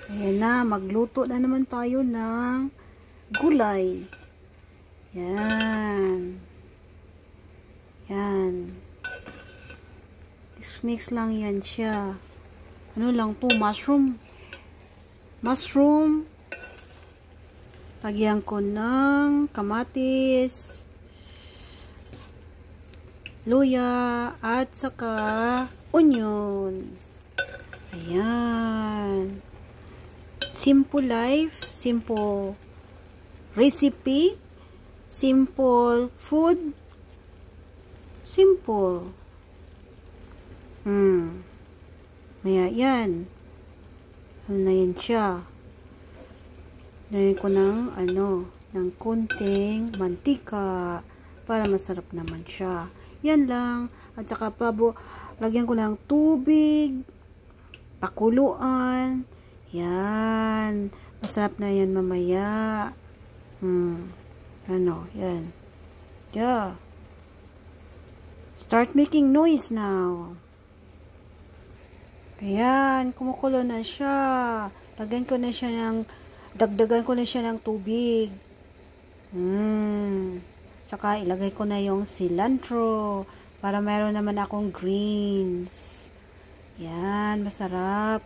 Ayan na, magluto na naman tayo ng gulay. Yan. Yan. Mix lang yan siya. Ano lang to, mushroom. Mushroom. Lagyan ko ng kamatis, luya, at saka onions. Ayan. Simple life, simple recipe, simple food, simple. Maya yan. Ano na yan siya. Lagyan ko ng konting mantika para masarap naman siya. Yan lang. At saka lagyan ko ng tubig, pakuluan. Yan. Masarap na yan mamaya. Yan. Yeah. Start making noise now. Ayan, kumukulo na siya. Dagdagan ko na siya ng tubig. Saka ilagay ko na yung cilantro para mayroon naman akong greens. Yan, masarap.